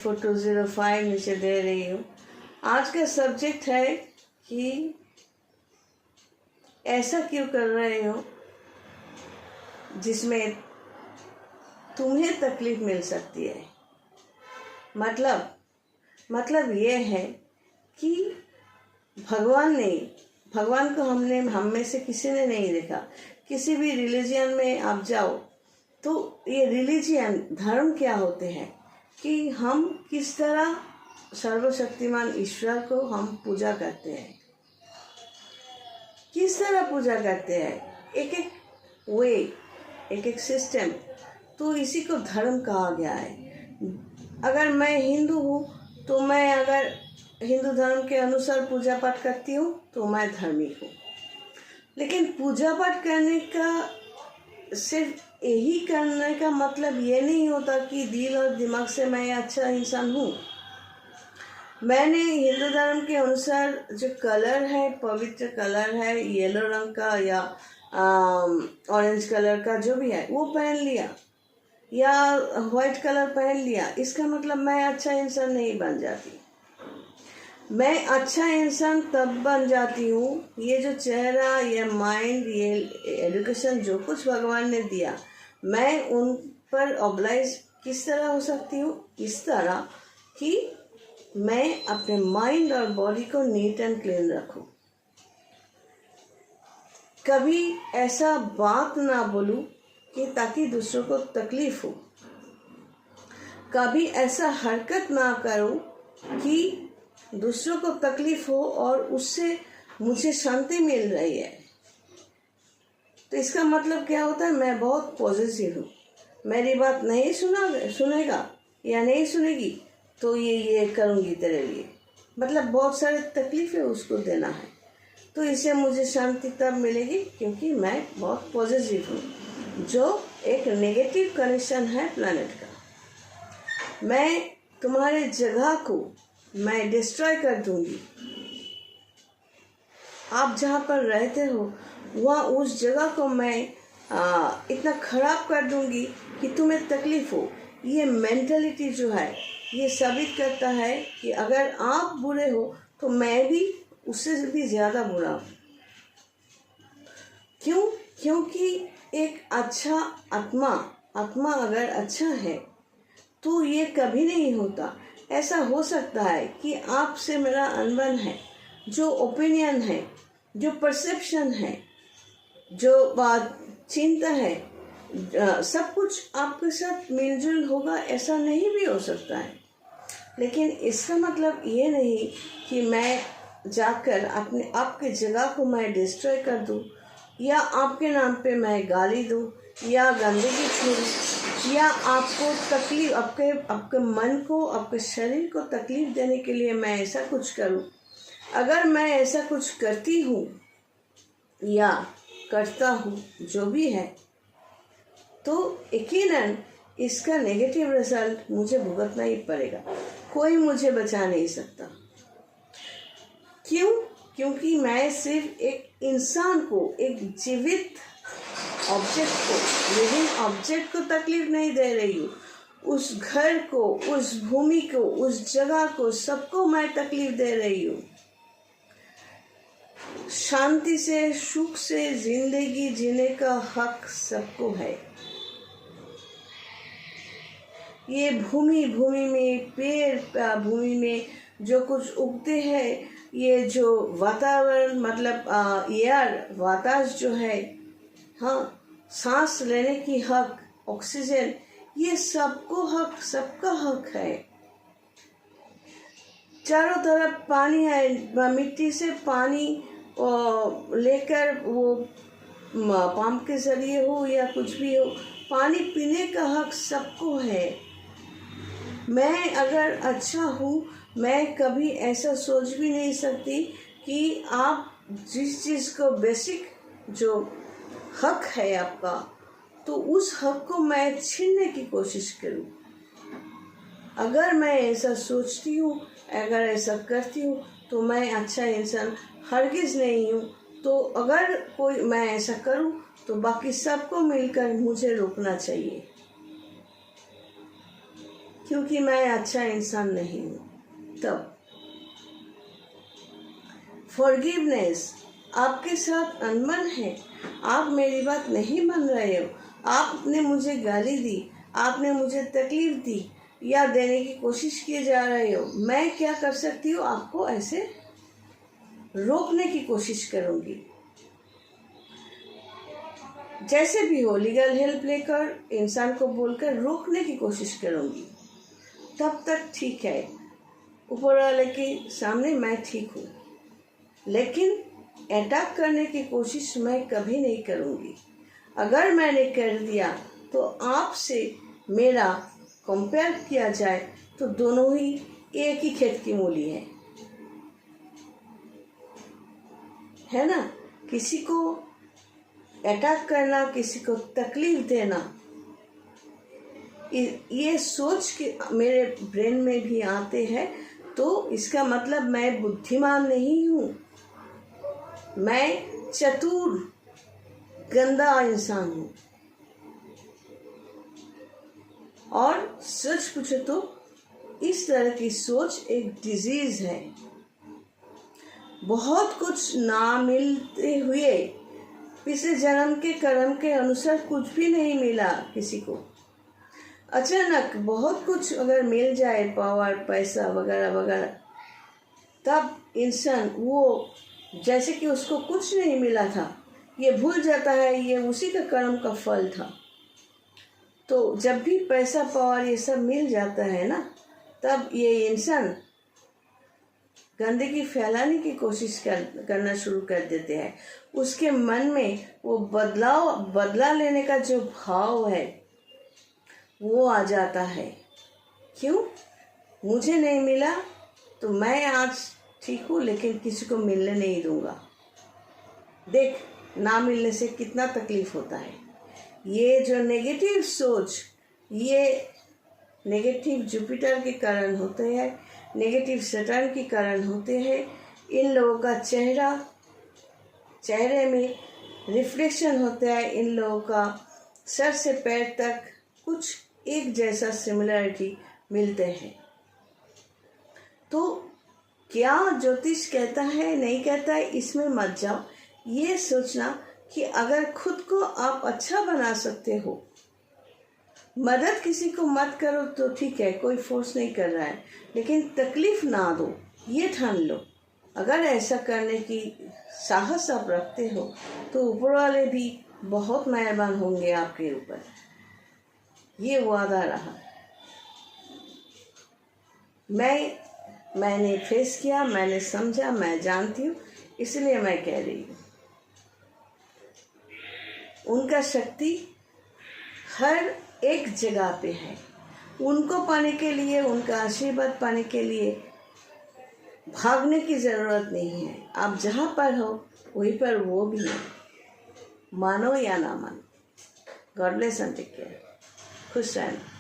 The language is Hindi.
4 नीचे दे रही हूँ। आज का सब्जेक्ट है कि ऐसा क्यों कर रहे हो जिसमें तुम्हें तकलीफ मिल सकती है। मतलब ये है कि भगवान को हम में से किसी ने नहीं देखा। किसी भी रिलीजियन में आप जाओ तो ये रिलीजियन धर्म क्या होते हैं कि हम किस तरह सर्वशक्तिमान ईश्वर को हम पूजा करते हैं, किस तरह पूजा करते हैं, एक एक वे, एक एक सिस्टम। तो इसी को धर्म कहा गया है। अगर मैं हिंदू हूँ तो मैं अगर हिंदू धर्म के अनुसार पूजा पाठ करती हूँ तो मैं धार्मिक हूँ। लेकिन पूजा पाठ करने का सिर्फ यही करने का मतलब ये नहीं होता कि दिल और दिमाग से मैं अच्छा इंसान हूँ। मैंने हिंदू धर्म के अनुसार जो कलर है, पवित्र कलर है, येलो रंग का या ऑरेंज कलर का जो भी है वो पहन लिया या वाइट कलर पहन लिया, इसका मतलब मैं अच्छा इंसान नहीं बन जाती। मैं अच्छा इंसान तब बन जाती हूँ, ये जो चेहरा, ये माइंड, ये एजुकेशन जो कुछ भगवान ने दिया, मैं उन पर ऑब्लाइज किस तरह हो सकती हूँ? इस तरह कि मैं अपने माइंड और बॉडी को नीट एंड क्लीन रखूँ। कभी ऐसा बात ना बोलूँ कि ताकि दूसरों को तकलीफ हो। कभी ऐसा हरकत ना करूँ कि दूसरों को तकलीफ हो और उससे मुझे शांति मिल रही है। तो इसका मतलब क्या होता है? मैं बहुत पॉजिटिव हूँ। मेरी बात नहीं सुनेगा या नहीं सुनेगी तो ये करूँगी तेरे लिए, मतलब बहुत सारे तकलीफें उसको देना है। तो इससे मुझे शांति तब मिलेगी क्योंकि मैं बहुत पॉजिटिव हूँ, जो एक नेगेटिव कनेक्शन है प्लैनेट का। मैं तुम्हारे जगह को मैं डिस्ट्रॉय कर दूंगी। आप जहाँ पर रहते हो वहाँ उस जगह को मैं इतना खराब कर दूंगी कि तुम्हें तकलीफ हो। ये मेंटलिटी जो है ये साबित करता है कि अगर आप बुरे हो तो मैं भी उससे भी ज़्यादा बुरा हूँ। क्यों? क्योंकि एक अच्छा आत्मा अगर अच्छा है तो ये कभी नहीं होता। ऐसा हो सकता है कि आपसे मेरा अनबन है, जो ओपिनियन है, जो परसेप्शन है, जो बात चिंता है, सब कुछ आपके साथ मिलजुल होगा, ऐसा नहीं भी हो सकता है। लेकिन इसका मतलब ये नहीं कि मैं जाकर आपके जगह को मैं डिस्ट्रॉय कर दूँ या आपके नाम पे मैं गाली दूँ या गंदगी छोड़ूं या आपको तकलीफ, आपके मन को, आपके शरीर को तकलीफ देने के लिए मैं ऐसा कुछ करूं। अगर मैं ऐसा कुछ करती हूँ या करता हूँ जो भी है, तो यकीनन इसका नेगेटिव रिजल्ट मुझे भुगतना ही पड़ेगा। कोई मुझे बचा नहीं सकता। क्यों? क्योंकि मैं सिर्फ एक इंसान को, एक जीवित ऑब्जेक्ट को, लिविंग ऑब्जेक्ट को तकलीफ नहीं दे रही हूँ। उस घर को, उस भूमि को, उस जगह को, सबको मैं तकलीफ दे रही हूँ। शांति से, सुख से जिंदगी जीने का हक सबको है। ये भूमि में, पेड़ भूमि में जो कुछ उगते हैं, ये जो वातावरण मतलब एयर, वातास जो है, हाँ, सांस लेने की हक, ऑक्सीजन, ये सबको हक, सबका हक है। चारों तरफ पानी है, मिट्टी से पानी लेकर वो पंप के जरिए हो या कुछ भी हो, पानी पीने का हक सबको है। मैं अगर अच्छा हूँ, मैं कभी ऐसा सोच भी नहीं सकती कि आप जिस चीज़ को बेसिक जो हक है आपका, तो उस हक को मैं छीनने की कोशिश करूं। अगर मैं ऐसा सोचती हूँ, अगर ऐसा करती हूँ तो मैं अच्छा इंसान हरगिज़ नहीं हूँ। तो अगर कोई मैं ऐसा करूँ तो बाकी सबको मिलकर मुझे रोकना चाहिए। क्योंकि मैं अच्छा इंसान नहीं हूँ। तब फॉरगिवनेस, आपके साथ अनबन है, आप मेरी बात नहीं मान रहे हो, आपने मुझे गाली दी, आपने मुझे तकलीफ दी या देने की कोशिश किए जा रहे हो। मैं क्या कर सकती हूँ, आपको ऐसे रोकने की कोशिश करूँगी। जैसे भी हो लीगल हेल्प लेकर इंसान को बोलकर रोकने की कोशिश करूँगी। तब तक ठीक है, ऊपर वाले के सामने मैं ठीक हूँ, लेकिन अटैक करने की कोशिश मैं कभी नहीं करूँगी। अगर मैंने कर दिया तो आपसे मेरा कंपेयर किया जाए तो दोनों ही एक ही खेत की मूली है ना। किसी को अटैक करना, किसी को तकलीफ देना, ये सोच के मेरे ब्रेन में भी आते हैं, तो इसका मतलब मैं बुद्धिमान नहीं हूँ, मैं चतुर गंदा इंसान हूँ। और सच पूछे तो इस तरह की सोच एक डिजीज है। बहुत कुछ ना मिलते हुए, पिछले जन्म के कर्म के अनुसार कुछ भी नहीं मिला किसी को, अचानक बहुत कुछ अगर मिल जाए, पावर, पैसा वगैरह वगैरह, तब इंसान वो जैसे कि उसको कुछ नहीं मिला था ये भूल जाता है, ये उसी का कर्म का फल था। तो जब भी पैसा, पावर ये सब मिल जाता है ना, तब ये इंसान गंदगी फैलाने की कोशिश करना शुरू कर देते हैं। उसके मन में वो बदला लेने का जो भाव है वो आ जाता है। क्यों? मुझे नहीं मिला तो मैं आज ठीक हूँ, लेकिन किसी को मिलने नहीं दूंगा। देख, ना मिलने से कितना तकलीफ होता है। ये जो नेगेटिव सोच, ये नेगेटिव जुपिटर के कारण होते हैं, नेगेटिव सैटर्न के कारण होते हैं। इन लोगों का चेहरे में रिफ्लेक्शन होता है। इन लोगों का सर से पैर तक कुछ एक जैसा सिमिलरिटी मिलते हैं। तो क्या ज्योतिष कहता है, नहीं कहता है, इसमें मत जाओ। ये सोचना कि अगर खुद को आप अच्छा बना सकते हो, मदद किसी को मत करो तो ठीक है, कोई फोर्स नहीं कर रहा है, लेकिन तकलीफ ना दो, ये ठान लो। अगर ऐसा करने की साहस आप रखते हो तो ऊपर वाले भी बहुत मेहरबान होंगे आपके ऊपर। ये वादा रहा। मैंने फेस किया, मैंने समझा, मैं जानती हूँ, इसलिए मैं कह रही हूँ। उनका शक्ति हर एक जगह पे है। उनको पाने के लिए, उनका आशीर्वाद पाने के लिए भागने की ज़रूरत नहीं है। आप जहाँ पर हो वहीं पर वो भी है, मानो या ना मानो। God bless and take care. खुश रहना।